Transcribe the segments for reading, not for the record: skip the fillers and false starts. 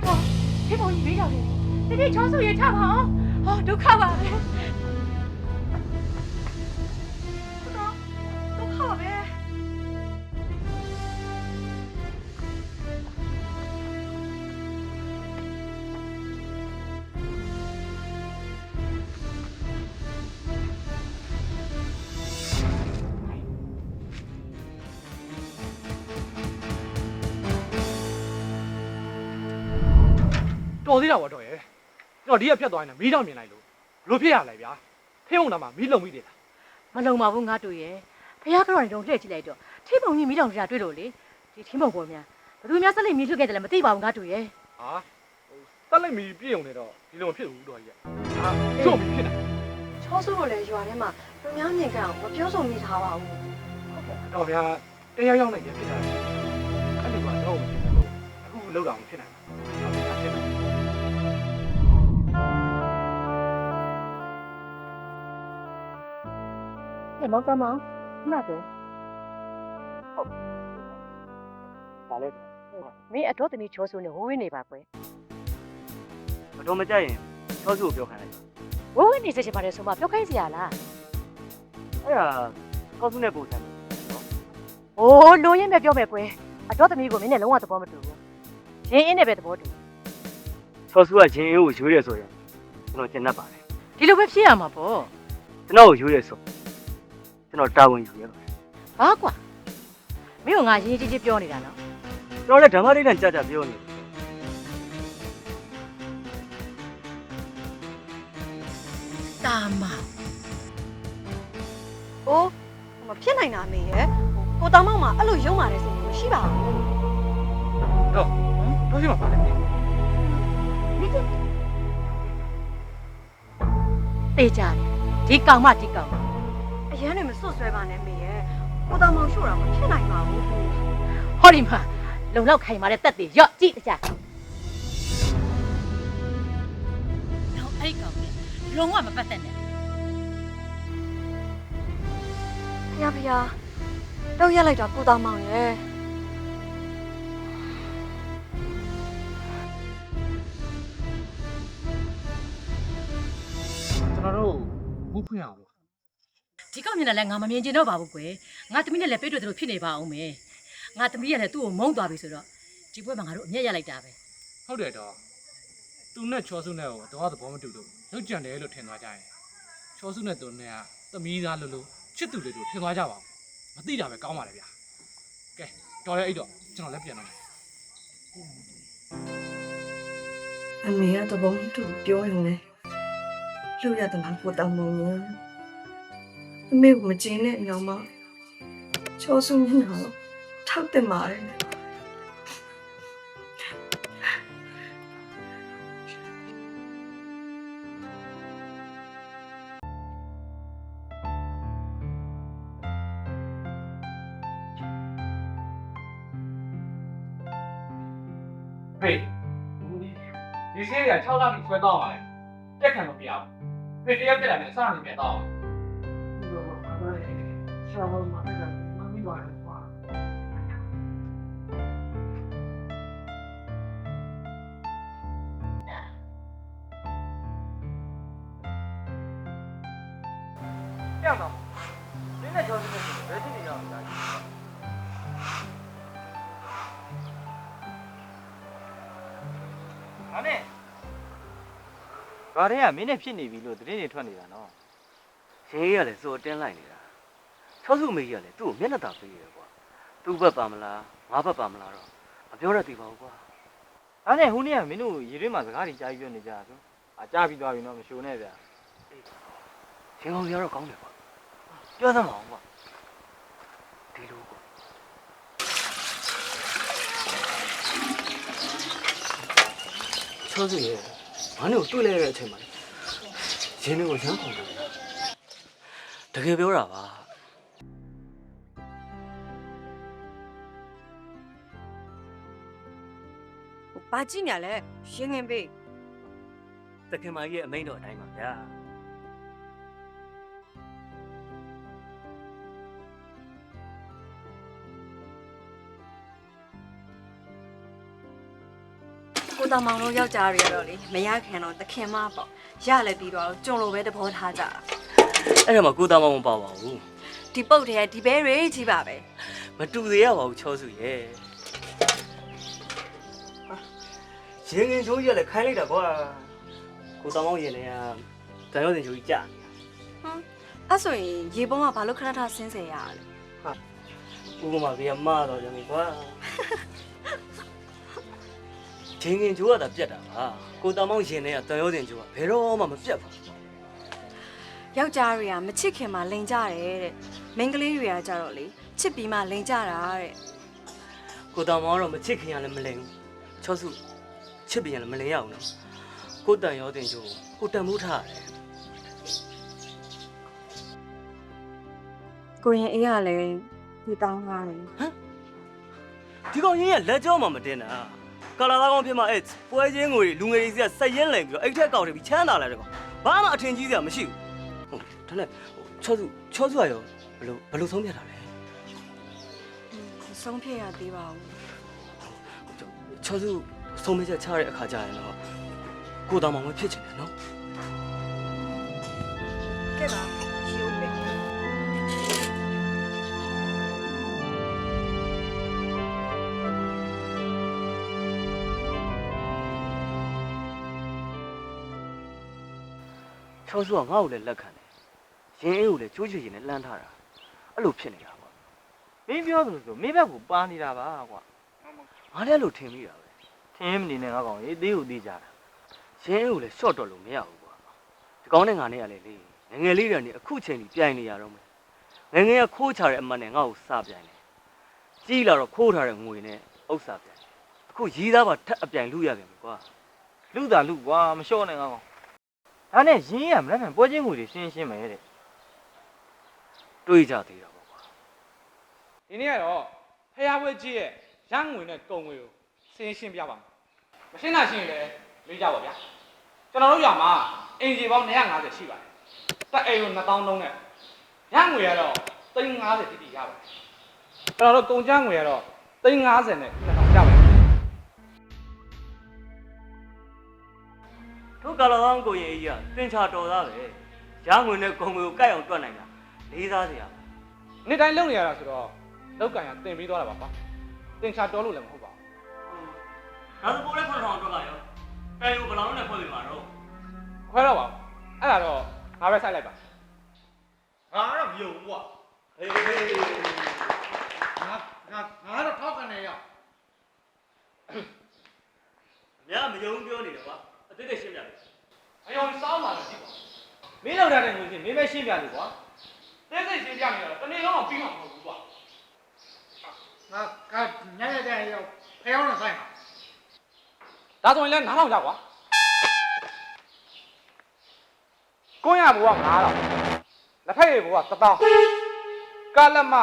တော်ဖေးပုံကြီးမေးတော့တယ်ဒီနေ့ချောစုရထပါအောင်ဟောဒုက္ခပါပဲတော်ဒုက္ခပါပဲတော်သေးတာပေါ့တော်ရဲ့ကျွန်တော်ဒီကဖြတ်သွားရင်မီးတောင်မြင်လိုက်လို့ဘလို့ဖြစ်ရလဲဗျာထိုံတာမှာမီးလုံမိတယ်လား မလုံပါဘူးငါတို့ရဲ့ဖះကတော့နေတော့လှည့်ကြည့်လိုက်တော့ထိပုံကြီးမိတောင်ကြတွေ့လို့လေဒီထင်းပုံပေါ်များဘယ်သူများဆက်လက်မြည်ထွက်ခဲ့တယ်လဲမသိပါဘူးငါတို့ရဲ့ ဟာတက်လိုက်မီးပြည့်ုံနေတော့ဒီလိုမဖြစ်ဘူးတော်ကြီးဟာကျုပ်မီးဖြစ်တယ် ချောစုလို့လည်းရွာထဲမှာလူများမြင်ကြအောင်မပြောဆိုမိထားပါဘူး တော်ဗျာတရားရောက်နိုင်တယ်ဖြစ်တာအဲ့လိုကတော့မဖြစ်ဘူးအခုလောက်တာမဖြစ်နိုင်ဘူးဖြစ်တယ် ဟဲ့မောင်ကမောင်နှက်တယ် ဒါလည်း မင်းအတော်သမီးချောစုနဲ့ဝဝင်းနေပါကွယ် မတော်မကြရင်ချောစုကိုပြောခိုင်းလိုက် ဝဝင်းနေစချင်ပါတယ်ဆိုမှပြောခိုင်းစရာလား အဲ့ဒါချောစုနဲ့ပုံစံနော် အိုးလိုရင်းပဲပြောမယ်ကွယ်အတော်သမီးကိုမင်းနဲ့လုံးဝသဘောမတူဘူးရင်းအင်းနဲ့ပဲသဘောတူ ချောစုကရင်အင်းကိုရွေးရဆိုရင်ကျွန်တော်ကျင်တတ်ပါတယ် ဒီလိုပဲဖြစ်ရမှာပေါ့ ကျွန်တော်ကိုရွေးရဆိုကျွန်တော်တာဝန်ယူရပါတယ် ဘာကွာမင်းကငါရေးကြီးကြီးပြောနေတာနော် ကျွန်တော်လည်းဓမ္မဒိဋ္ဌာန်ကြကြပြောနေတယ် တာမ ။အိုးမဖြစ်နိုင်တာမေရဲ့။ကိုတောင်မောင်မှာအဲ့လိုရုံမာတဲ့စိတ်မျိုးမရှိပါဘူး တော့ရှိမှာပါလေ တေးကြတယ်ဒီကောင်မဒီကောင် ။အရန်တွေမစွတ်ဆွဲပါနဲ့မေရဲ့။ကိုတောင်မောင်ရှို့တာမဖြစ်နိုင်ပါဘူး ဟောဒီမှာလုံလောက်ခိုင်မာတဲ့တက်တွေရော့ကြည့်တကြတော့အဲ့ကောင်လေလုံးဝမပတ်သက်နဲ့ ။ဖះဖះတော့ရက်လိုက်တာကိုတောင်မောင်ရဲ့ ကျွန်တော်တို့ဘူးဖွင့်အောင် ဒီကောင်မျက်နှာလဲငါမမြင်ကျင်တော့ပါဘူးကွယ်ငါသမီးနဲ့လည်းပေးတွေ့သလိုဖြစ်နေပါအောင်မယ်ငါသမီးကလည်းသူ့ကိုမုန်းသွားပြီဆိုတော့ဒီဘွဲမှာငါတို့အမျက်ရလိုက်တာပဲ ဟုတ်တယ်တော့သူနဲ့ချောစုနဲ့တော့သဘောမတူလို့လောက်ကြံတယ်လို့ထင်သွားကြရင်ချောစုနဲ့သူနဲ့ကသမီးသားလို့ချစ်သူလေးတို့ထင်သွားကြပါဘူးမသိတာပဲကောင်းပါလေဗျာကဲတော်ရဲအဲ့တော့ကျွန်တော်လည်းပြန်တော့မယ် အမေကတော့ဘုံတူပြောရင်လေလူရတဲ့မှာပိုတောင်းမလို့အမေကမကျင်းနဲ့ညောင်မချောစုနေတော့ထောက်တယ်မာတယ် ဖေးဒီဆေးရ6လပြီဆွဲတော့ပါလေတက်ခံမပြအောင်ဖေးတရက်ပြက်လာတယ်အစနေပြတော့ ရှာလို့မှာပဲမမီးပါလေကွာ ပြောင်းတော့နင်းနဲ့ချောစုနဲ့ဘယ်ဖြစ်နေကြအောင်လဲဟာနဲ့ဘာတွေကမင်းနဲ့ဖြစ်နေပြီလို့သတင်းတွေထွက်နေတာနော်ရေးရလဲစိုးတင်းလိုက်နေတာချောစုမေကြီးကလည်းသူ့ကိုမျက်နှာသာပေးရကွာသူ့ဘက်ပါမလားငါဘက်ပါမလားတော့မပြောရသေးပါဘူးကွာအဲ့နဲ့ဟိုနေ့ကမင်းတို့ရေတွင်းမှာစကားတွေကြားပြီးပြောနေကြတာဆိုကြားပြီးသွားပြီနော်မရှိုးနဲ့ဗျာရှင်ကောင်ကြီးကတော့ကောင်းတယ်ကွာပြောသမှာကွာဒီလိုကွာချောစုရဲ့ဘာလို့တွေ့လဲတဲ့အချိန်မှာရင်းမျိုးကိုရမ်းခေါ်တယ်တကယ်ပြောတာပါ ။ဘာကြည့်ညာလဲရှင်းငင်ပေး တခင်မကြီးရဲ့အမိန့်တော်အတိုင်းပါဗျာ ကိုတောင်မောင်တို့ယောက်ျားတွေကတော့လေမရခင်တော့တခင်မပေါ့ရလည်းပြီးတော့ကျွန်လိုပဲသဘောထားကြတာ အဲ့ဒါမှကိုသားမမပါပါဘူး ဒီပုတ်တဲ့ဒီဘဲတွေကြီးပါပဲ မတူသေးရပါဘူးချောစုရဲ့ရင်ငင်ချိုးကြီးကလည်းခိုင်းလိုက်တာကွာကိုသားမောင်ရင်လည်းတန်ရုံးစင်ချိုးကြီးကြာ အဲ့ဆိုရင်ရေပုံးကဘာလို့ခဏထဆင်းစေရလဲ ဥပမာပြမတော့ရင်ကွာရင်ငင်ချိုးကတာပြက်တာပါကိုသားမောင်ရင်လည်းတန်ရုံးစင်ချိုးကဘယ်တော့မှမပြက်ပါဘူး ယောက်ျားတွေကမချစ်ခင်မှလိန်ကြတယ်တဲ့မိန်းကလေးတွေကကြတော့လေချစ်ပြီးမှလိန်ကြတာတဲ့ ကိုသားမောင်ကတော့မချစ်ခင်ရလည်းမလိန်ဘူးချောစုချစ်ပြန်လည်းမလိန်ရအောင်နော်ကိုတန်ရုံးစင်ချိုးကိုတန်မှုထားတယ် ကိုရင်အေးကလည်းဒီတောင်းထားတယ် ဒီကောင်ရင်းကလက်ကြောမှမတင်တာကာလာသားကောင်ဖြစ်မှအဲ့ပွဲချင်းငွေလူငယ်ကြီးကဆက်ရင်လန်ပြီးတော့အဲ့ထက်ကောက်တယ်ပြီးချမ်းသာလာတယ်ကောင်ဘာမှအထင်ကြီးစရာမရှိဘူးဟုတ်ဒါနဲ့ချောစုကရောဘလို့ဆုံးဖြတ်တာလဲ ဆုံးဖြတ်ရသေးပါဘူး ချောစုဆုံးဖြတ်ချက်ချတဲ့အခါကျရင်တော့ကိုတော်မောင်မဖြစ်ချင်တယ်နော် ကဲပါရှိဦးပဲ ချောစုကငါ့ကိုလည်းလက်ခံတယ်ရင်းအေးကိုလည်းကြိုးချွေချင်နဲ့လှမ်းထားတာအဲ့လိုဖြစ်နေတာပေါ့မင်းပြောသလိုဆိုမင်းဘက်ကိုပါနေတာပါကွာငါလည်းအဲ့လိုထင်မိတာပဲထင်မနေနဲ့ငါကောင်ရေးသေးကိုသေးကြတာရင်းအေးကိုလည်းရှော့တော့လို့မရဘူးကွာဒီကောင်နဲ့ငါနဲ့ကလည်းလေငငယ်လေးတွေနဲ့အခုချိန်ကြီးပြိုင်နေရတော့မယ်ငငယ်ကခိုးချတဲ့အမှတ်နဲ့ငါ့ကိုစပြိုင်တယ်ကြီးလာတော့ခိုးထားတဲ့ငွေနဲ့ဥစ္စာပြိုင်အခုရီးသားပါထက်အပြိုင်လူရပြန်ပြီကွာလူတာလူကွာမလျှော့နဲ့ငါကောင်ဒါနဲ့ရင်းရမလားပွဲချင်းငွေတွေရှင်းမယ်တဲ့တွေးကြသေးတာပေါ့ကွာ ဒီနေ့ကတော့ဖျားပွဲကြီးရဲ့ရငွေနဲ့ကုန်ငွေကိုရှင်းပြပါမယ်မရှင်းတာရှင်းရင်လည်းမေးကြပါဗျာကျွန်တော်တို့ရွာမှာအင်ဂျီပေါင်း250ရှိပါတယ်တက်အိမ်ကို2000လုံးနဲ့ရငွေကတော့350တိတိရပါတယ်ကျွန်တော်တို့ကုန်ကျငွေကတော့350နဲ့2000ရပါတယ် တို့ကာလာကောင်းကိုရင်ကြီးကတင်ချာတော်သားပဲရငွေနဲ့ကုန်ငွေကိုကိုက်အောင်တွက်နိုင်တာလေးစားစရာ နေ့တိုင်းလုပ်နေရတာဆိုတော့လောက်ကန်ရတင်ပြီးသွားတာပါကွာတင်ချာတော်လို့လည်းမဟုတ်ပါဘူး ဒါဆိုကိုလည်း9000အတွက်ကရောပယ်ကိုဘယ်လောက်နဲ့ဖွဲ့ပြီးမှာတော့ ခွဲတော့ပါအဲ့ဒါတော့ငါပဲဆိုင်လိုက်ပါ ငါတော့မယုံဘူးကွာဟေးငါတော့ထောက်ကန်နေရ မြမယုံပြောနေတယ်ကွာအတိတ်ရှင်းပြတယ် အယောစောင်းလာတယ်ကြည့်ပါ မင်းလောက်တဲ့ငွေချင်းမင်းပဲရှင်းပြလို့ကွာ တင်းစိတ်ရှင်းပြနေတော့တနေ့လုံးတော့ပြီးမှာမဟုတ်ဘူးကွာ ငါညနေကျရင်ဖျောင်းနေဆိုင်မှာ ဒါဆိုရင်လည်း9000ရကွာကိုရဘူက9000လက်ဖက်ရည်ဘူက1000ကားလက်မ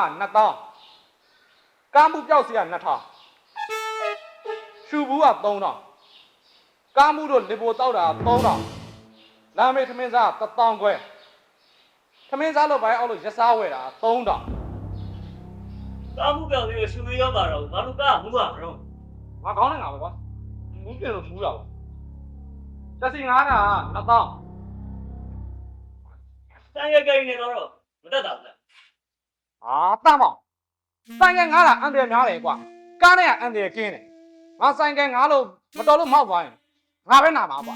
2000ကားမှုပြောက်စီက2000ရှူဘူးက3000ကားမှုတို့လေပိုတောက်တာ3000လာမေထမင်းစား1000ခွဲထမင်းစားလို့ပိုင်းအောက်လို့ရစားဝယ်တာ3000 ကားမှုပြောင်းပြီးရှူသေးရောပါတော့ဘာလို့ကားမှုပါမလို့ ငါကောင်းနေငါပဲကွာမူးပြေလို့မူးတာပေါ့တက်စီ9တာ2000 တန်ရကိန်းနေတော့မတက်တာဘူးလား အာတမ်းမောင်ဆိုင်က9တာအန်တယ်များတယ်ကွာကားနဲ့ကအန်တယ်ကင်းတယ်ငါဆိုင်က9လို့မတော်လို့မောက်သွားရင်ငါပဲနာမှာကွာ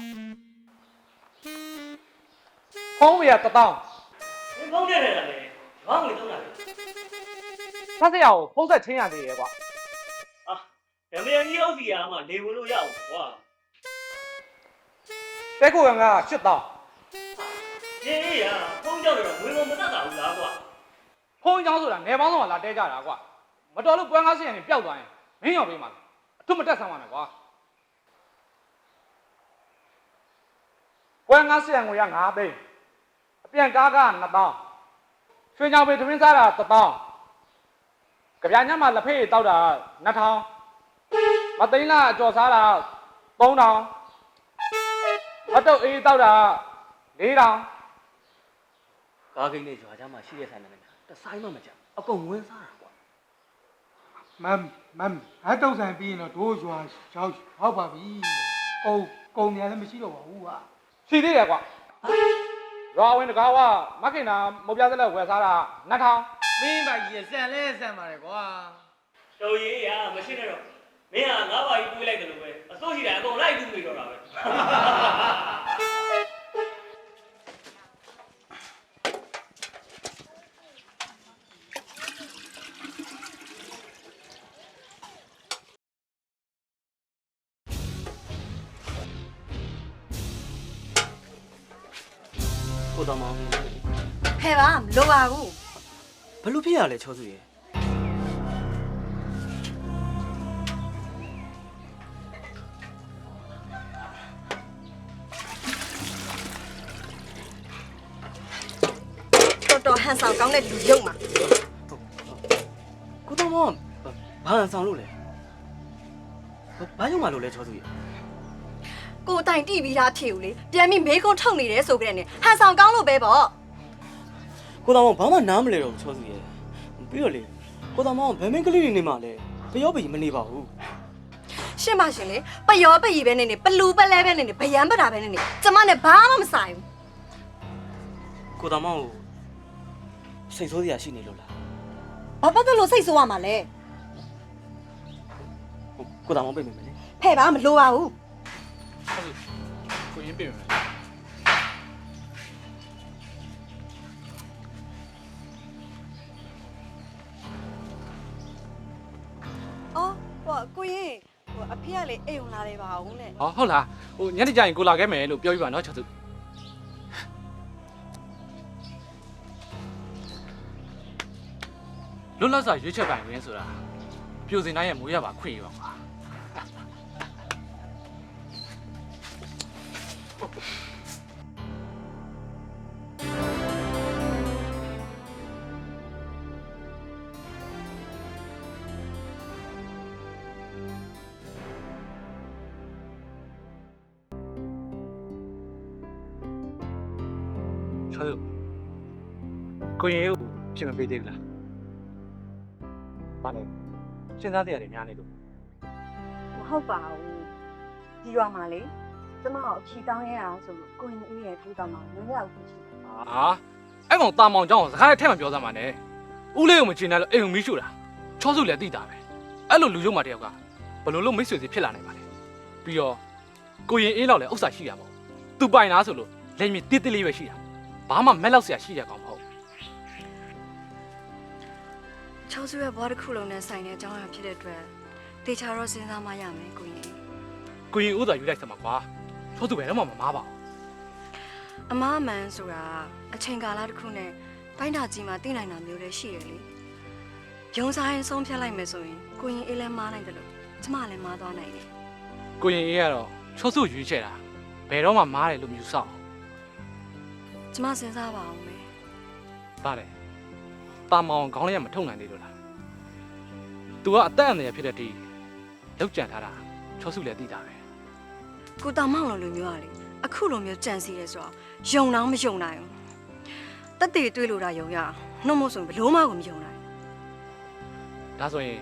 ဖုံးဝေရ1000 ဘယ်ကောင်းတယ်လဲဘာငွေသုံးတာလဲ ဆက်စရာကိုဖုံးဆက်ချင်းရသေးရဲ့ကွာ အာဓမယကြီးအောက်စီကမှနေဝင်လို့ရအောင်ကွာ တဲကိုကငါ8000 ရေးရဖုန်းကြောက်တော့ငွေမတက်တာဘူးလားကွာ ဖုံးချောင်းဆိုတာနေပေါင်းတော့လာတဲကြတာကွာမတော်လို့ပွဲငါးစင်ရင်ပျောက်သွားရင်မင်းရောက်ပေးမှာအထွတ်မတက်ဆမ်းပါနဲ့ကွာပွဲငါးစင်ငွေက9သိန်းအပြန်ကားက2000ရွှေချောင်းပေသမင်းစားတာ1000ကြပြညမှာလက်ဖေးတောက်တာ2000မသိန်းလားအကျော်စားတာ3000မတုတ်အေးတောက်တာ4000 ကားကိန်းနဲ့ရွာချမ်းမှာရှိတဲ့ဆိုင်နေတယ်တဆိုင်မှမကြအကုန်ဝင်းစားတာကွာ မမ်ဟဲ့တုံးဆိုင်ပြီးရင်တော့တို့ရွာရောက်ပါပြီ ကုန်နေလည်းမရှိတော့ပါဘူးကွာ စီသေးတယ်ကွာရွာဝင်တကားကမခင်နာမုတ်ပြစလက်ဝယ်စားတာ2000 မင်းပါကြီးဆန်လဲဆန်ပါတယ်ကွာ တော်ရေးရမရှိနဲ့တော့မင်းကငါးပါးကြီးတွေးလိုက်တယ်လို့ပဲအစိုးရှိတယ်အကုန်လိုက်တူနေတော့တာပဲ ကိုတော်မောင် ဖဲပါမလိုပါဘူး ဘလို့ဖြစ်ရလဲချောစုရဲ့ တော်တော်ဟန်ဆောင်ကောင်းတဲ့လူရုပ်မှာ ကိုတော်မောင်ဘာဟန်ဆောင်လို့လဲဘာကြောင့်မလို့လဲချောစုရဲ့ ကိုအတိုင်တိပြီးသားဖြေဦးလေပြန်ပြီးမေးခွန်းထုတ်နေတယ်ဆိုကြတဲ့နဲ့ဟန်ဆောင်ကောင်းလို့ပဲပေါ့ ကိုတော်မောင်ဘာမှနားမလဲတော့ချောစုရဲ့ပြီးတော့လေကိုတော်မောင်ဗမင်းကလေးတွေနေမှလဲပျောပီမနေပါဘူး ရှင်းပါရှင်လေပယောပရီပဲနေနေပလူပလဲပဲနေနေဗယံပတာပဲနေနေကျမနဲ့ဘာမှမဆိုင်ဘူး ကိုတော်မောင်ကိုစိတ်ဆိုးစရာရှိနေလို့လား ဘာပတ်သက်လို့စိတ်ဆိုးရမှာလဲ ကိုတော်မောင်ပြင်မယ်လေ ဖဲပါမလိုပါဘူး ကိုရင်ပြင်မယ် အော်ဟိုကိုရင်ဟိုအဖေကလေအိမ်ဝင်လာတယ်ပါအောင်နဲ့ ဟောဟုတ်လားဟိုညနေကျရင်ကိုလာခဲ့မယ်လို့ပြောပြပါနော်ချောစုလွတ်လပ်စွာရွေးချယ်ပိုင်ခွင့်ဆိုတာပြိုစင်တိုင်းရဲ့မိုးရပါခွင့်ရပါကွာ ချောစုကိုရင်ကိုပြင်မပေးသေးဘူးလားဘာလဲစဉ်းစားတရားတွေများနေလို့ မဟုတ်ပါဘူးဒီရွာမှာလေကျမကိုအဖြီတောင်းရတာဆိုလို့ကိုရင်အေးရဲ့ထူတောင်းမှာမရဘူးရှိတယ် ဟာအဲ့ကောင်တာမောင်เจ้าစကားနဲ့ထဲမှာပြောစမ်းပါနဲ့ဦးလေးကိုမချင်တယ်လို့အိမ်ကိုမီးရှို့တာချောစုလည်းသိတာပဲအဲ့လိုလူရုံမာတယောက်ကဘယ်လိုလုပ်မိတ်ဆွေစီဖြစ်လာနိုင်ပါလဲပြီးတော့ကိုရင်အေးလောက်လည်းဥစ္စာရှိတာမဟုတ်သူပိုင်လားဆိုလို့လက်မြင့်တိတိလေးပဲရှိတာဘာမှမက်လောက်စရာရှိတဲ့ကောင်မဟုတ် ချောစုရဲ့ဘွားတစ်ခုလုံးနဲ့ဆိုင်တဲ့အကြောင်းအရာဖြစ်တဲ့အတွက်တေချာတော့စဉ်းစားမှရမယ်ကိုရင် ကိုရင်ဥစ္စာယူလိုက်စမ်းပါကွာချောစုပဲတော့မှမမားပါဘူး အမားအမှန်ဆိုတာအချိန်ကာလတစ်ခုနဲ့တိုင်းတာကြီးမှာသိနိုင်တာမျိုးလည်းရှိရလေရုံစားရင်ဆုံးဖြတ်လိုက်မယ်ဆိုရင်ကိုရင်အေးလည်းမားနိုင်တယ်လို့ကျမလည်းမားသွားနိုင်တယ် ကိုရင်အေးကတော့ချောစုရွေးချယ်တာဘယ်တော့မှမားတယ်လို့မြူဆောက် ကျမစဉ်းစားပါအောင်မယ် ပါတယ်တာမောင်ခေါင်းလေးကမထုံနိုင်သေးလို့လား तू ကအသက်အန္တရာယ်ဖြစ်တဲ့ဒီလောက်ကြံထားတာချောစုလည်းသိတာပဲ ကိုတောင်မောင်လိုလူမျိုးကလေအခုလိုမျိုးကြံစီရဲဆိုတော့ယုံတော့မယုံနိုင်ဘူးတက်တေတွေးလို့တာယုံရနှုတ်မို့ဆိုရင်ဘလို့မှကိုမယုံနိုင် ဒါဆိုရင်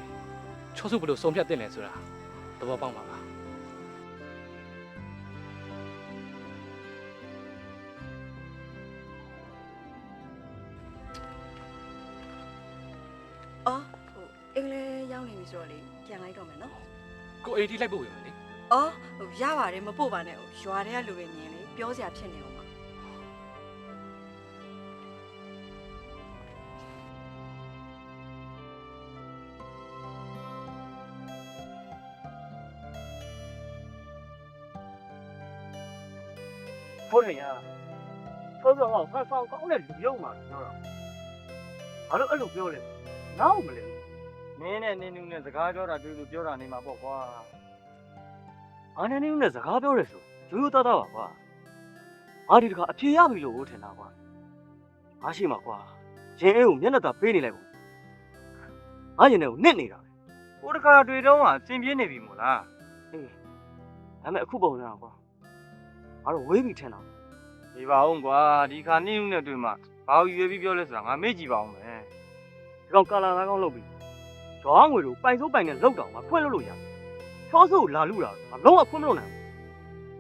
ချောစုဘယ်လိုဆုံးဖြတ်တင်လဲဆိုတာသဘောပေါက်ပါပါ အော်ဟိုအင်္ဂလိပ်ရောက်နေပြီဆိုတော့လေပြန်လိုက်တော့မယ်နော် ကိုအေးတီလိုက်ပို့ဝင်မယ်လေ အော်ဟိုရပါတယ်မပို့ပါနဲ့ဟိုရွာထဲကလူတွေမြင်လေပြောစရာဖြစ်နေအောင်ပါ ဟုတ်တယ်ညာဆောဆောကဖတ်ဆောင်ကောင်းတဲ့လူရုံမှာပြောတော့ဘာလို့အဲ့လိုပြောလဲနောက်မလဲမင်းနဲ့နင်းနူးနဲ့စကားပြောတာတွေ့လို့ပြောတာနေမှာပေါ့ကွာအာနင်းနူးနဲ့စကားပြောရဲဆိုရိုးရိုးသားသားပါကွာငါဒီတခါအဖြေရပြီလို့ထင်တာကွာငါရှိမှာကွာရင်အေးကိုမျက်နှာသာပေးနေလိုက်ဘူးငါရင်ထဲကိုနစ်နေတာပဲကိုတခါတွေ့တော့ကစင်ပြေးနေပြီမို့လားအေးဒါပေမဲ့အခုပုံစံကွာငါတို့ဝေးပြီထင်တာဒီပါအောင်ကွာဒီခါနင်းနူးနဲ့တွေ့မှာဘာလို့ရွေးပြီးပြောလဲဆိုတာငါမေ့ကြည့်ပါအောင်ပဲဒီကောင်ကာလာသားကောင်းလုပ်ပြီဂျွားငွေတို့ပိုင်စိုးပိုင်နဲ့လောက်တော့ငါဖွင့်လို့ရတယ်ချောစုကိုလာလူတာငါလုံးဝဖွင့်မလို့နိုင်ဘူး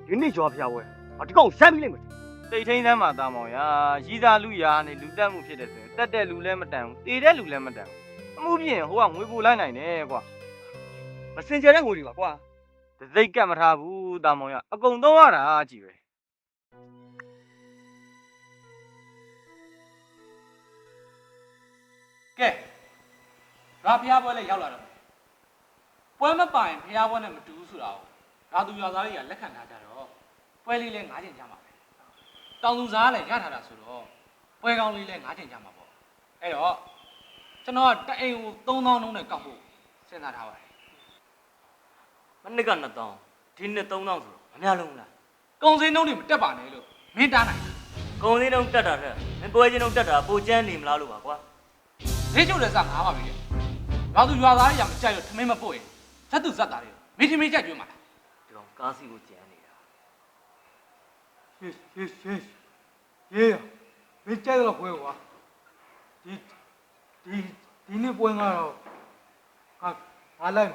ဒီနေ့ကြွားဖျားပွဲဒီကောင်ရှမ်းပြီးလိမ့်မယ်တိတ်ထိန်သမ်းမှာတာမောင်ရာရီးသားလူရာနဲ့လူတက်မှုဖြစ်တဲ့ဆိုရင်တက်တဲ့လူလည်းမတန်ဘူးတေတဲ့လူလည်းမတန်ဘူးအမှုပြင်ဟိုကငွေပိုလိုက်နိုင်တယ်ကွာမစင်ကြတဲ့ငွေတွေပါကွာတစိတ်ကတ်မထားဘူးတာမောင်ရအကုန်သုံးရတာကြည့်ပဲကဲဒါဖျားပွဲလည်းရောက်လာတော့ပွဲမပိုင်ဖျားပွဲနဲ့မတူဘူးဆိုတာကိုဒါသူရွာသားတွေကလက်ခံထားကြတော့ပွဲလေးလည်း9ချိန်ကြမှာပဲတောင်သူစားလည်းရထားတာဆိုတော့ပွဲကောင်းလေးလည်း9ချိန်ကြမှာပေါ့အဲ့တော့ကျွန်တော်ကတအိမ်ကို3000လုံးနဲ့ကောက်ဖို့စဉ်းစားထားပါတယ် မနစ်က2000ဒီနှစ်3000ဆိုတော့မများလုံးလား ကုံစင်းနှုံးတွေမတက်ပါနဲ့လို့မင်းတားနိုင်တယ် ကုံစင်းတုံးတက်တာတဲ့မင်းပွဲချင်းတုံးတက်တာပိုကျန်းနေမလားလို့ပါကွာ ဈေးချုပ်လည်းစငားပါပြီလေရွာသူရွာသားတွေကမကြိုက်လို့ထမင်းမပို့ရင်ဇက်သူဇက်သားတွေမိထမင်းကြိုက်ကျွေးမှာလား ဒီကောင်ကားစီကိုကျန်းနေတာ ရှေးမင်းကြိုက်တော့ပွဲကွာဒီနေ့ပွဲကတော့ဟာလိုက်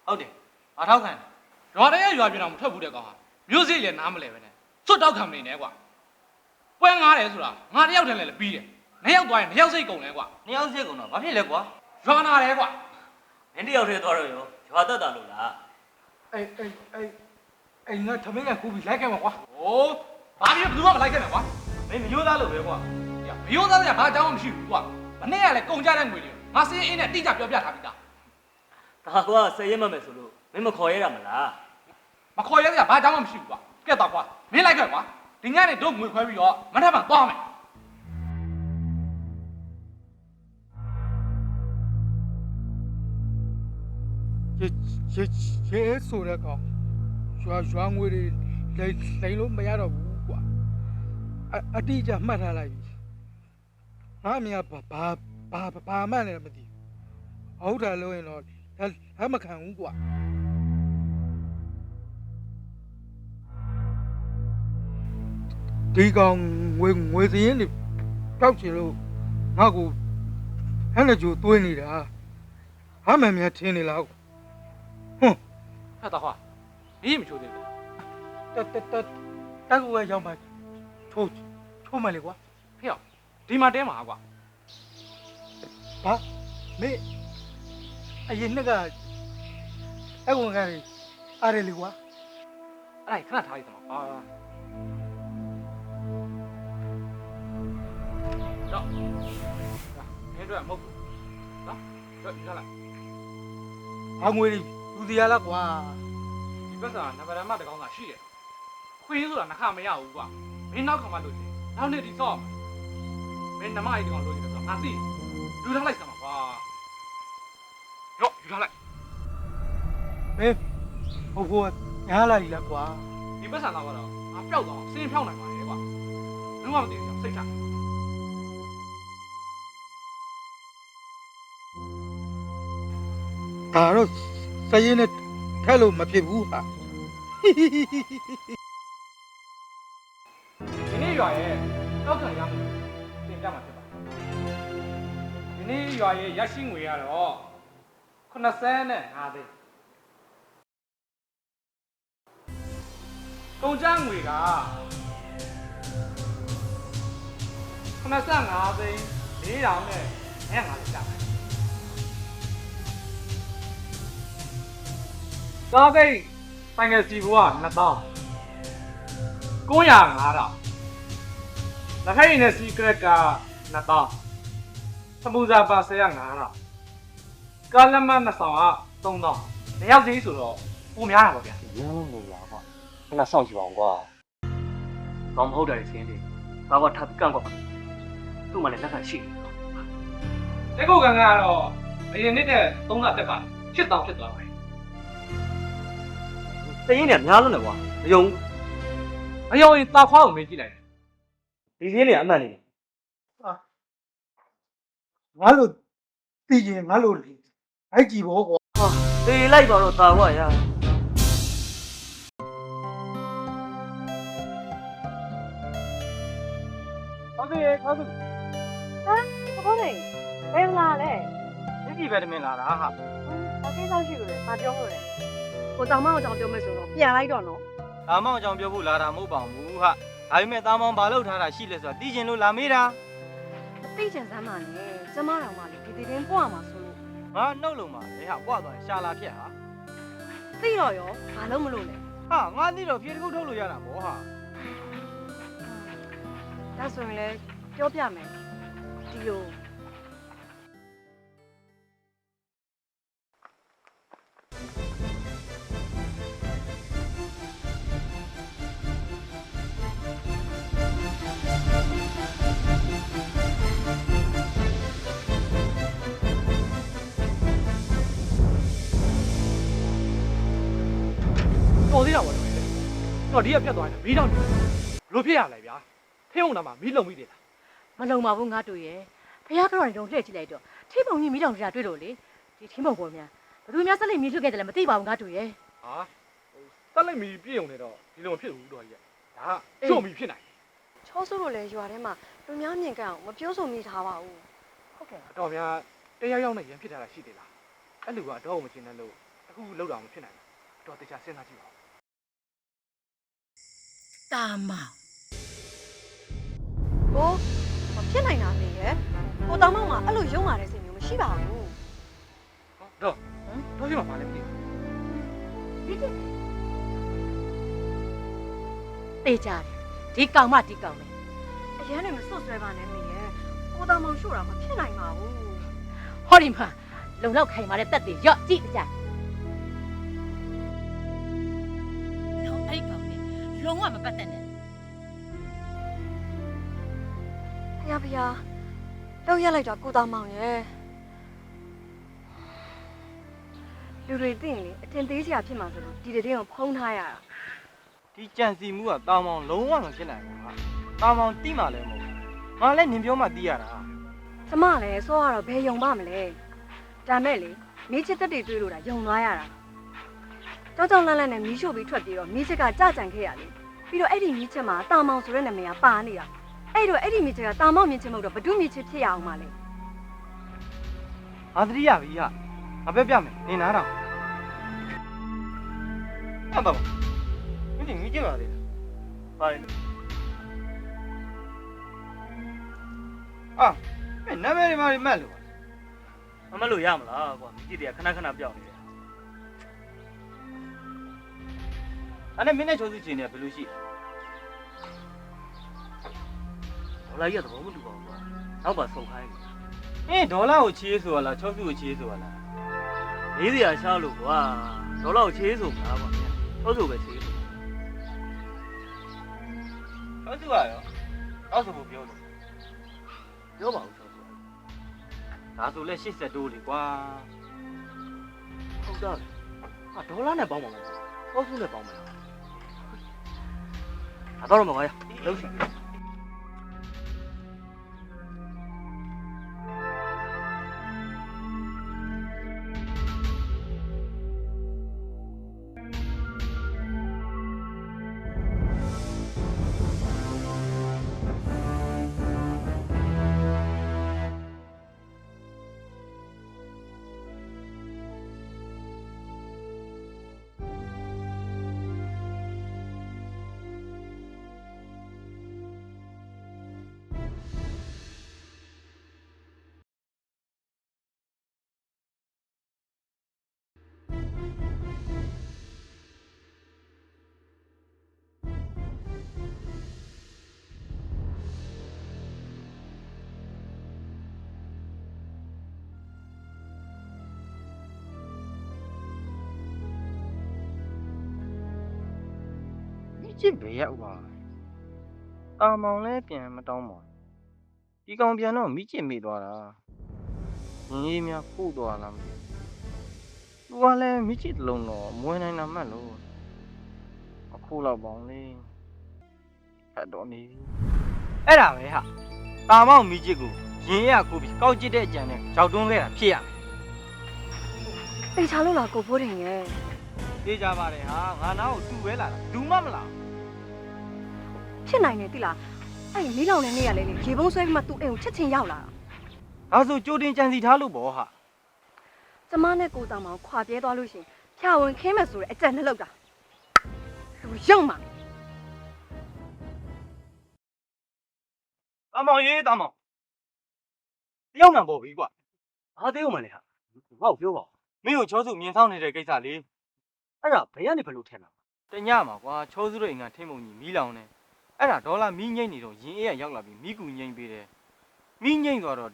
ဟုတ်တယ်ငါထောက်ခံတယ်ရွာတဲ့ရွာပြည်တော်မထွက်ဘူးတဲ့ကောင်ဟာမျိုးစိလည်းနားမလဲပဲနဲ့စွတ်တောက်ခံနေတယ်ကွာပွဲငားတယ်ဆိုတာငါတယောက်တည်းလည်းပြီးတယ်နှစ်ယောက်သွားရင်နှစ်ယောက်စိတ်ကုန်လဲကွာ နှစ်ယောက်စိတ်ကုန်တော့ဘာဖြစ်လဲကွာ ရွာနာတယ်ကွာ မင်းတယောက်တည်းသွားတော့ရောရွာတက်တာလို့လား အိမ်ကထမင်းကကူပြီးလိုက်ခဲ့မှာကွာ ဟိုးဘာဖြစ်ဘယ်သူမှမလိုက်ခဲ့နဲ့ကွာ မင်းမရိုးသားလို့ပဲကွာ မရိုးသားစရာဘာအကြောင်းမှမရှိဘူးကွာမနေ့ကလည်းကုန်ကြတဲ့ငွေတွေငါစင်းအင်းနဲ့တိကျပြောပြထားပြီးသား ဒါကွာဆယ်ရက်မှမယ်ဆိုလို့မင်းမခေါ်ရတာမလား မခေါ်ရစရာဘာအကြောင်းမှမရှိဘူးကွာကဲတော့ကွာမင်းလိုက်ခဲ့ကွာဒီညနေတို့ငွေခွဲပြီးတော့မနေ့ကသွားမယ် ရေဆိုတဲ့ကောင်ရွာငွေတွေလိမ်လို့မရတော့ဘူးကွာအတိအကျမှတ်ထားလိုက်ပြီငါအမြဘာမှလည်းမသိဘူးဟုတ်တယ်လို့ရင်တော့လက်မခံဘူးကွာဒီကောင်ငွေစင်းတွေတောက်ချင်လို့ငါ့ကိုဟဲ့လက်ကျိုးသွင်းနေတာဟာမှန်များထင်းနေလား ဟဲ့တော့ကွာမင်းမချိုးသေးဘူး တက်ကူရဲ့ရောက်မှချိုးမှလေကွာ ဖေ့ဒီမှာတဲမှာကွာ ဘာမေအရင်နှစ်ကအဲ့ကောင်ကလည်းအားရလေကွာ အဲ့ဒါခဏထားလိုက်စမ်းပါတော့အဲ့တော့မဟုတ်ဘူးနော်တော့ဒီလား အငွေလူစီရလားကွာ ဒီဘက်ကနံပါတ်1တကောင်ကရှိတယ်ခွေးဆိုတာနှခမရဘူးကွာမင်းနောက်ခါမှလို့ရှိရင်နောက်နေ့ဒီစော့မင်းနမအိတ်တကောင်လို့ရှိတယ်ဆိုတော့ငါသိယူထားလိုက်စမ်းပါကွာရော့ယူထားလိုက် မေဟိုညားလာပြီလားကွာ ဒီဘက်ဆန်တော့ကတော့ငါပျောက်သွားအောင်စင်းဖြောင်းနိုင်ပါလေကွာလုံးဝမသိဘူးစိတ်ချ ဒါတော့စရင်နဲ့ထက်လို့မဖြစ်ဘူးဟာ ဒီနေ့ရွာရဲ့တောက်ခံရမှုတင်ပြမှာဖြစ်ပါတယ်ဒီနေ့ရွာရဲ့ရရှိငွေကတော့85သိန်းကုန်ကျငွေက85သိန်း4,000နဲ့950ကျပ်ကားဂိတ်ဆိုင်ကယ်စီဘူက2000 905တော့လက်ခိုင်းနဲ့စီကရက်က2000သမူဇာပါဆယ်က9တော့ကားလက်မနှစ်ဆောင်က3000နှစ်ယောက်စီဆိုတော့ပိုများတာပါဗျာ ရမ်းလို့လားကွာခဏစောင့်ကြည့်ပါဦးကွာကောင်းမဟုတ်တယ်စင်းလေးဘာကွာထပ်ကန့်ကွာသူ့မှလည်းလက်ခံရှိနေတော့ လက်ကုတ်ကန်ကတော့အရင်နှစ်တဲ့3လတက်ပါ8000ဖြစ်သွားပါတယ် တရင်เนี่ยများလို့နေကွာမယုံ မယုံရင်တာခွားကိုမေးကြည့်လိုက် ဒီစင်းเนี่ยအမှန်နေတယ် ငါလို့သိရင်ငါလို့အဲ့ကြည့်ဖို့ကွာ ဟာတေးလိုက်ပါတော့တာကွာရာ ဟုတ်တယ်ဟုတ်တယ် ဘာလဲဘယ်လာလဲ ဒီကြီးပဲတမင်လာတာဟာ အကိစ္စရှိလို့လေမပြောလို့လေကိုတောင်မအောင်ကြောင်ပြောမယ်ဆိုတော့ပြန်လိုက်တော့နော် ဟ တာမောင်အကြောင်းပြောဖို့လာတာမဟုတ်ပါဘူးဟာဒါပေမဲ့တာမောင်ဘာလုပ်ထားတာရှိလဲဆိုတာသိချင်လို့လာမေးတာ အသိချင်စမ်းပါနဲ့ကျမတော်မှလေဒီတင်းပွားမှာဆိုလို့ ငါနှုတ်လုံးပါလေဟာပွားသွားရင်ရှာလာဖြစ်ဟာ သိတော့ရောဘာလို့မလို့လဲ ဟာငါသိတော့ပြေတကုတ်ထုတ်လို့ရတာဗောဟာ ဒါဆိုရင်လည်းပြောပြမယ်ဒီလို တော်သေးတာပေါ့တော့ဒီကပြတ်သွားတယ်မီးတော့လို့ဖြစ်ရလဲဗျာထိုံလာမှာမီးလုံမိတယ်လား မလုံပါဘူးငါတို့ရဲ့ဖះကတော့နေတော့လှည့်ကြည့်လိုက်တော့ထိပုံကြီးမိတောင်တရားတွေ့လို့လေဒီထင်းပုံပေါ်များဘယ်သူများဆက်လက်မီးလွတ်ခဲ့တယ်လဲမသိပါဘူးငါတို့ရဲ့ ဟာတက်လိုက်မီးပြည့်ုံနေတော့ဒီလိုမဖြစ်ဘူးတော်ကြီးကဒါကချို့မီးဖြစ်နိုင် ချောဆိုးလို့လည်းရွာထဲမှာလူများမြင်ကြအောင်မပြောဆိုမိထားပါဘူး ဟုတ်ကဲ့ တော်များတရားရောက်နေရန်ဖြစ်တာရှိသေးလားအဲ့လူကတော့မရှင်းတဲ့လို့အခုလောက်တာမဖြစ်နိုင်ဘူးတော်တရားစဉ်းစားကြည့်ပါဦး တာမောင် ကိုမဖြစ်နိုင်တာလေရဲ့ကိုတောင်မောင်ကအဲ့လိုရုံမာတဲ့စိတ်မျိုးမရှိပါဘူး တော့ရှိမှာပါလဲမသိဘူး တေးကြတယ်ဒီကောင်မဒီကောင်လေ အရန်တွေမစွတ်ဆွဲပါနဲ့မေရဲ့ကိုတောင်မောင်ရှို့တာမဖြစ်နိုင်ပါဘူး ဟောဒီမှာလုံလောက်ခိုင်မာတဲ့တက်တွေရော့ကြည့်ကြတော့အဲ့ကောင်လေလုံးဝမပတ်သက်နဲ့ ဖះလောက်ရက်လိုက်တာကိုတောင်မောင်ရဲ့လူတွေသိရင်လေအတင်သေးစရာဖြစ်မှာဆိုလို့ဒီတဲ့ကိုဖုံးထားရတာ ဒီကြံစီမှုကတာမောင်လုံးဝမဖြစ်နိုင်ဘူးဟာတာမောင်တိမှလည်းမဟုတ်ဘူးငါလည်းနင်ပြောမှသိရတာ ကျမလည်းစောကတော့ဘယ်ယုံပါမလဲဒါမဲ့လေမိချစ်တက်တွေတွေးလို့တာယုံသွားရတာကြောက်ကြောက်လန့်လန့်နဲ့မီးရှို့ပြီးထွက်ပြေးတော့မိချစ်ကကြကြံခဲ့ရလေပြီးတော့အဲ့ဒီမိချစ်မှာတာမောင်ဆိုတဲ့နာမည်ကပါနေတာအဲ့တော့အဲ့ဒီမိချစ်ကတာမောင်မြင့်ချစ်မဟုတ်တော့ဘဒုမြင့်ချစ်ဖြစ်ရအောင်ပါလေ ငါသတိရပြီဟာငါပြောပြမယ်နင်နားတော့ဟာပါမင်းမိကျပါလေပါလေအာမင်းနာမည်တွေမှတ်လို့မမှတ်လို့ရမလားကွာမိကြီးတွေကခဏခဏပြောင်းနေတယ်အဲ့နဲ့မင်းနဲ့ချိုးစုချင်နေဘယ်လိုရှိဒေါ်လာကြီးကတော့မတူပါဘူးကွာနောက်ပါစုံခိုင်းဒေါ်လာကိုချေးဆိုရလားချောစုကိုချေးဆိုရလားလေးစရာရှားလို့ကွာဒေါ်လာကိုချေးဆိုမလားကွာချောစုပဲချေးဆိုချောစုကရောအောက်ဆိုဖို့ပြောလို့ပြောပါဦးချောစုဒါဆိုလဲ80တိုးလေကွာဟုတ်တော့ဟာဒေါ်လာနဲ့ပေါင်းပါလားချောစုနဲ့ပေါင်းမလားတော့မပါရလုံးစီ ချစ်ပဲရောက်ပါတာမောင်လည်းပြန်မတောင်းပါဒီကောင်ပြန်တော့မိချစ်မိသွားတာငင်းများပို့သွားလားမသိသူကလည်းမိချစ်လုံးတော့မွေးနိုင်တာမှတ်လို့အခုတော့ပေါင်းလေးဖတ်တော်နေအဲ့ဒါပဲဟာတာမောင်မိချစ်ကိုရင်ရခိုးပြီးကောက်ကျစ်တဲ့အကြံနဲ့ရောက်တွန်းခဲ့တာဖြစ်ရမယ် သိချလို့လားကိုဖိုးတင်ရဲ့ သိကြပါတယ်ဟာငါနားကိုတူပဲလာတာလူမမလား ဖြစ်နိုင်တယ်သိလားအဲ့မီးလောင်တဲ့နေ့ကလည်းလေရေပုံးဆွဲပြီးမှသူ့အိမ်ကိုချက်ချင်းရောက်လာတာ ဒါဆိုကြိုတင်ကြံစီထားလို့ပေါ့ဟာ ကျမနဲ့ကိုတောင်မောင်ခွာပြဲသွားလို့ရှင်ဖြာဝင်ခင်းမယ်ဆိုတဲ့အကြံနဲ့လောက်တာလူ သူရောက်မှာ တာမောင်ရေးတာမောင်တယောက်မှန်ပေါ်ပြီကွာဘာတယောက်မှလဲဟာငါ့ကိုပြောပါဦးမင်းကိုချောစုမြင်ဆောင်နေတဲ့ကိစ္စလေအဲ့ဒါဘယ်ကနေဘယ်လိုထင်တာတညမှာကွာချောစုရဲ့အိမ်ကထင်းပုံကြီးမီးလောင်နေအဲ့ဒါဒေါ်လာမီးငိမ့်နေတော့ရင်အေးကရောက်လာပြီးမီးကူငိမ့်ပေးတယ်မီးငိမ့်သွားတော့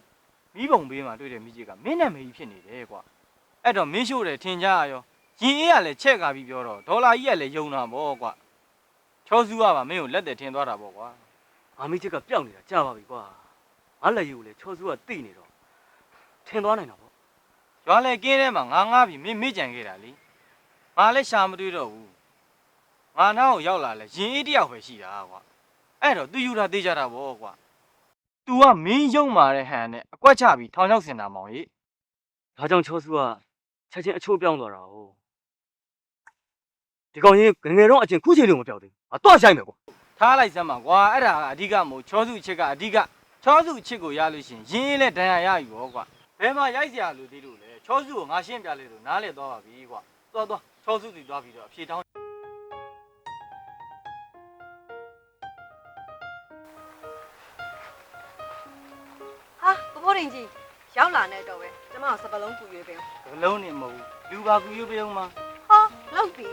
မီးပုံဘေးမှာတွေ့တဲ့မီးကြီးကမင်းနဲ့မေကြီးဖြစ်နေတယ်ကွာအဲ့တော့မင်းရှို့တယ်ထင်ကြရောရင်အေးကလည်းချက်ကပြီးပြောတော့ဒေါ်လာကြီးကလည်းယုံတာပေါ့ကွာချောစုကပါမင်းကိုလက်တယ်ထင်သွားတာပေါ့ကွာငါမီးချက်ကပျောက်နေတာကြာပါပြီကွာငါလက်ယူကိုလည်းချောစုကတိနေတော့ထင်သွားနိုင်တာပေါ့ရွာလေကင်းထဲမှာငါပြီးမင်းမေ့ကြံခဲ့တာလေငါလည်းရှာမတွေ့တော့ဘူးငါနောက်ကိုရောက်လာလဲရင်အေးတယောက်ပဲရှိတာကွာအဲ့တော့သူယူတာသိကြတာပေါ့ကွာ तू ကမင်းယုံမာတဲ့ဟန်နဲ့အကွက်ချပြီးထောင်ချောက်စင်တာမောင်ကြီးဒါကြောင့်ချောစုကချက်ချင်းအချိုးပြောင်းသွားတာ哦ဒီကောင်ကြီးငငယ်တော့အချင်းခုချိန်လုံးမပြောက်သေးဘူးအတော့ရိုက်မယ်ကွာထားလိုက်စမ်းပါကွာအဲ့ဒါကအဓိကမဟုတ်ချောစုအချစ်ကအဓိကချောစုအချစ်ကိုရလို့ရှင်ရင်းရင်လည်းဒဏ်ရာရယူရောကွာဘယ်မှာရိုက်စရာလူသေးလို့လဲချောစုကိုငါရှင်းပြလိုက်လို့နားလဲသွားပါပြီကွာသွားချောစုစီသွားပြီးတော့အဖြေတောင်း ဟာဘဘိုးရင်ကြီးရောက်လာနေတော့ပဲကျမစပလုံးပူရွေးပေး ဘလုံးနဲ့မဟုတ်လူပါကူယူပြုံးမှာ ဟာလောက်ပြီ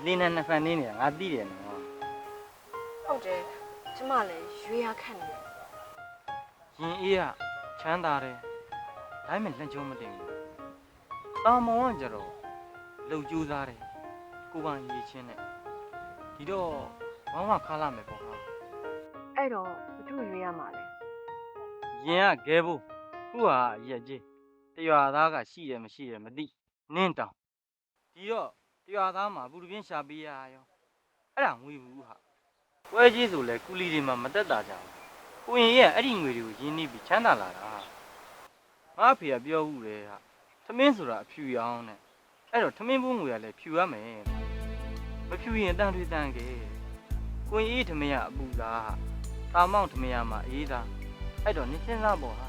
လင်းနဲ့ဖန်နေနေတာငါသိတယ်နော် ဟုတ်တယ်ကျမလည်းရွေးရခန့်နေတယ် ရင်အေးကချမ်းသာတယ်ဒါပေမဲ့လက်ကျုံးမတင်ဘူးတာမောင်ကကြတော့လှုပ်ကြိုးစားတယ်ကိုကရေချင်းနဲ့ဒီတော့ဘာမှခါလာမယ်ပေါ့ဟာ အဲ့တော့ဘသူရွေးရမှာလဲ ရင်ကခဲဖို့ခုဟာရက်ကြီးတရွာသားကရှိတယ်မရှိတယ်မသိနင်းတောင်ဒီတော့တရွာသားမှာဘူးတပြင်းရှာပေးရရောအဲ့ဒါငွေဘူးဟာပွဲကြီးဆိုလဲကူလီတွေမှာမတက်တာကြဘူးကိုရင်ရဲ့အဲ့ဒီငွေတွေကိုရင်းနှီးပြီးချမ်းသာလာတာငါအဖေကပြောဘူးလေဟာသမင်းဆိုတာအဖြူရောင်းနဲ့အဲ့တော့သမင်းဘူးငွေကလည်းဖြူရမယ်မဖြူရင်တန်တွေတန်ကေကိုရင်အေးသမင်းကအပူလားတာမောင်သမင်းရမှာအေးသားအဲ့တော့နေစဉ်းစားပေါ့ဟာ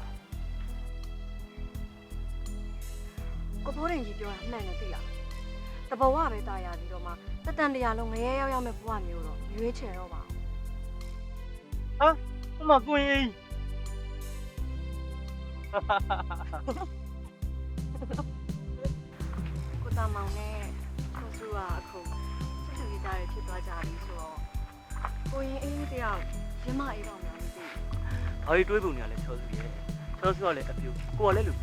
ကိုဘိုးရင်ကြီးပြောတာမှန်တယ်သိလားတဘဝပဲတာရပြီးတော့မှတတန်တရားလုံးငရဲရောက်ရောက်မဲ့ဘဝမျိုးတော့ရွေးချယ်တော့ပါဘူး ဟမကိုရင် ကိုတာမောင်နဲ့ကိုစုကအခုစစ်သူကြီးသားတွေဖြစ်သွားကြပြီဆိုတော့ကိုရင်အေးတယောက်ရမအေးတော့များမသိဘူး ဘာတွေတွေးပုံနေရလဲချောစုရဲ့ချောစုကလည်းအပြိုကိုကလည်းလူ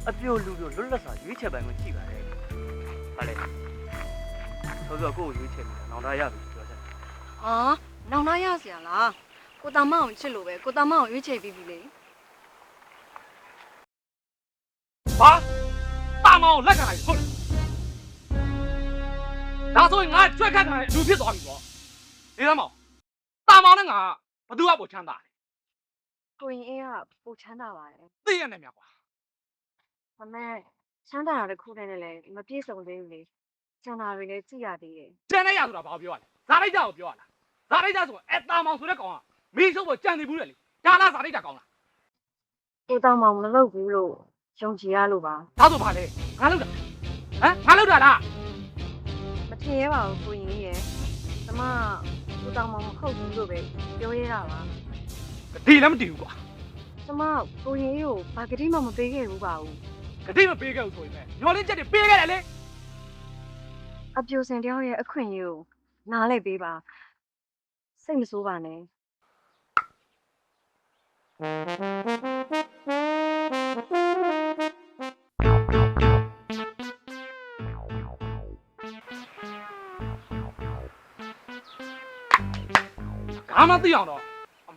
အပြိုလူပြိုလွတ်လပ်စွာရွေးချယ်ပိုင်ခွင့်ရှိပါတယ်ဟာလေချောစုကကိုကိုရွေးချယ်နေတာနောင်တရပြီပြောချင် ဟာနောင်နာရစရာလားကိုတာမောင်ချစ်လို့ပဲကိုတာမောင်ရွေးချယ်ပြီးပြီလေ ဘာတာမောင်လက်ခံလိုက်ဟုတ်ဒါဆိုရင်ငါကြွက်ခတ်ထားတဲ့လူဖြစ်သွားပြီပေါ့ဒီသမောင်တာမောင်နဲ့ငါဘသူကပိုချမ်းသာတယ် ကိုရင်အေးကပူချမ်းသာပါတယ် သိရနေမြကွာ ။ဒါမဲ့ချမ်းသာတာတစ်ခုတည်းနဲ့လည်းမပြည့်စုံသေးဘူးလေ။ချမ်းသာတွေလည်းကြည့်ရသေးတယ် ကျန်တဲ့ရဆိုတာဘာကိုပြောရလဲဇာတိကြကိုပြောရလားဇာတိကြဆိုအဲ့တာမောင်ဆိုတဲ့ကောင်ကမီးထုတ်ဖို့ကြံနေဘူးလေဒါလားဇာတိကြကောင်းလား ။ကိုတောင်မောင်မလုပ်ဘူးလို့ယုံကြည်ရလို့ပါ ဒါဆိုဘာလဲငါလုပ်တာဟမ်ငါလုပ်တာလား ။မထင်ရပါဘူးကိုရင်ကြီးရဲ့။ကျမကိုတောင်မောင်မခုတ်ဘူးလို့ပဲပြောရတာပါ ဒီလည်းမတည်ဘူးကွာ ။ကျမကိုရင်ကြီးကိုဘာကတိမှမပေးခဲ့ဘူးပါဘူး ဂတိမပေးခဲ့ဘူးဆိုရင်ပဲညော်လေးချက်တွေပေးခဲ့တယ်လေ ။အပြိုစင်တယောက်ရဲ့အခွင့်အရေးကိုနားလိုက်ပေးပါ။စိတ်မဆိုးပါနဲ့ ဒါမှသိအောင်တော့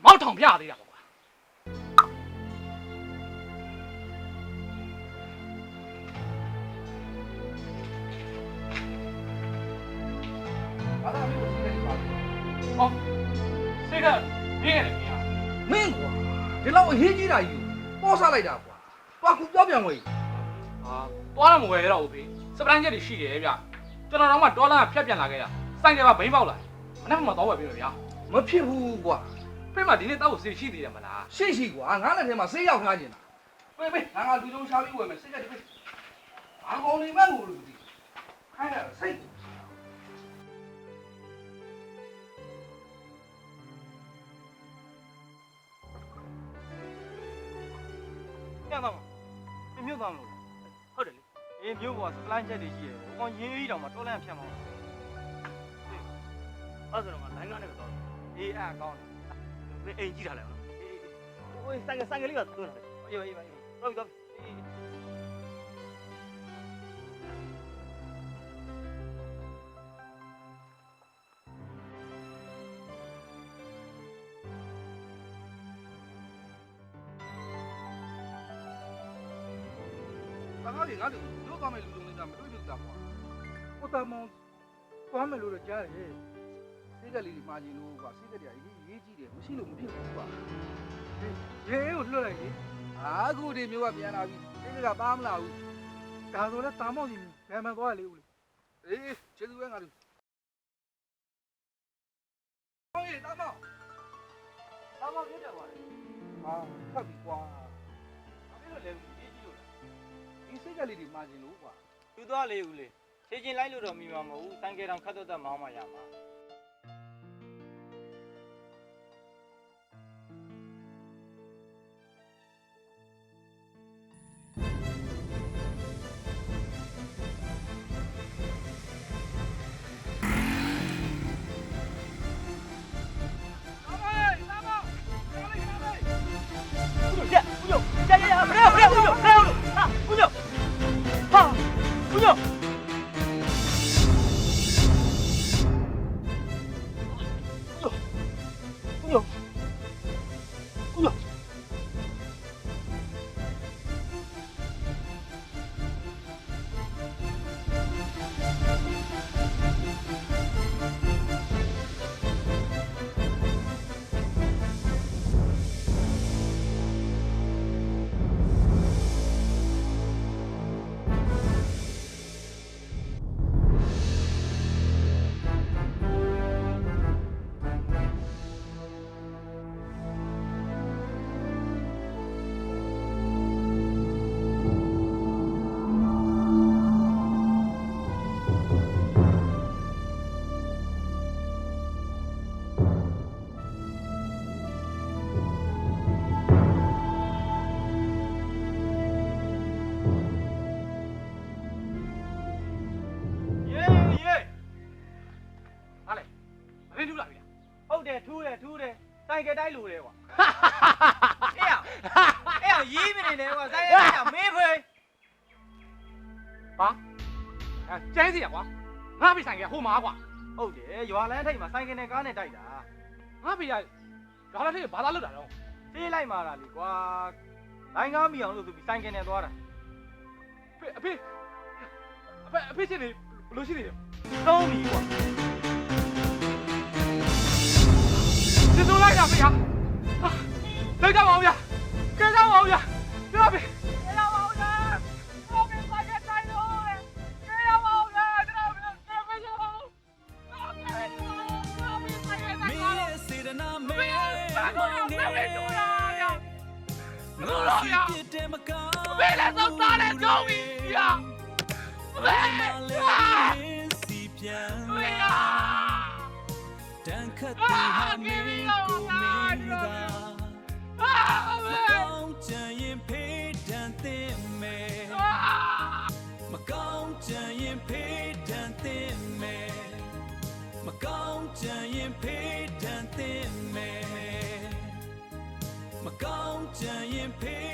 မောက်ထောင်ပြသေးတာပေါ့ကွာ ဘာသာမျိုးကိုသိနေပါ့ ဟောစိတ်ကပြင်းရတယ်ခင်ဗျာ မင်းကွာဒီလောက်အရေးကြီးတာကြီးကိုပေါ့စားလိုက်တာကွာသွားခုပြောပြန်ဝေး ဟာသွားတော့မဝယ်ရတော့ဘူးဖေစပတိုင်းချက်တွေရှိတယ်ဗျကျွန်တော်တော့မှဒေါ်လာဖြတ်ပြန်လာခဲ့တာစိုင်းတယ်ကဘိန်းပေါက်လာမနေ့မှတော့ဝယ်ပြီးမယ်ဗျာ မဖြစ်ဘူးကွာ ဖေမဒီနေ့တောက်စီရှိသေးတယ်မလား ရှိကွာငါလက်ထဲမှာဆေးရောက်ထားနေတာပေးငါလူလုံးရှားပြီးဝယ်မယ်စိတ်ကတည်းကဘာကောင်းနေမှန်းကိုလို့မသိ ခိုင်းတာစိတ် ပြန်တော့မြို့သွားမလို့ ဟုတ်တယ်လေ အေးမြို့ပေါ်စပလိုင်းချက်တွေရှိတယ်ဟိုကောင်ရင်းအေးတောင်မှတော်လန့်ဖြတ်မှာ အဲ့ဆိုတော့ငါလိုင်းကားနဲ့ပဲသွား အေးအဲ့ကောင်းတယ် မင်းအိမ်ကြည့်ထားလိုက်အောင် အေး ဟိုဆိုင်ကလေးကသွင်းထားတယ် အေးပါအေးပါတော့အေး ဘာလို့ငါတို့တို့သွားမယ်လူလုံးလေးကမတွေ့ဘူးလားကွာကိုတမောင်သွားမယ်လို့တော့ကြားတယ်စိတ်ကလေးဒီမှာကြီးလို့ကွာစိတ်ကလေးရေးကြည့်တယ်မရှိလို့မဖြစ်ဘူးကွာရေကိုလွှတ်လိုက်လေအာခုဒီမျိုးကပြန်လာပြီစိတ်ကပါမလာဘူးဒါဆိုလဲတာမောင်ကြီးဘယ်မှာသွားရလေဦးလေအေးကျေးဇူးပဲငါတို့ဟေးတာမောင်ပြတ်တယ်ကွာဟာခတ်ပြီကွာဘာဖြစ်လို့လဲရေးကြည့်လို့ဒီစိတ်ကလေးဒီမှာကြီးလို့ကွာ သူသွားလေဦးလေခြေချင်းလိုက်လို့တော့မိမှာမဟုတ်ဘူးစိုင်းကဲတောင်ခတ်တော့တက်မောင်းမှရမှာ ဟုတ်တယ်ထူးတယ်စိုင်းကဲတိုက်လို့လေကွာအဲ့ရေးမနေနဲ့ကွာစိုင်းရဲကမင်းဖေး ဟာကျဲစီရကွာငါ့ဖေဆိုင်ကဟိုမှာကွာ ဟုတ်တယ်ရွာလန်းထိပ်မှာစိုင်းကဲနဲ့ကားနဲ့တိုက်တာ ငါ့ဖေကရွာလာတဲ့ဘာသာလုပ်တာတော့ ဖေးလိုက်มาတာလေကွာလိုင်းကားမိအောင်လို့ဆိုပြီးစိုင်းကဲနဲ့သွားတာ အဖေချင်းနေဘလို့ရှိနေလဲ သုံးပြီကွာ စစ်စိုးလိုက်တာဖေဟာလောက်ကြပါဦးဗျာကဲကြပါဦးဗျာပြောဖေ别来走大来救命呀！喂呀！啊！给你了啊！喂！မကောင်းကြရင်ဖေး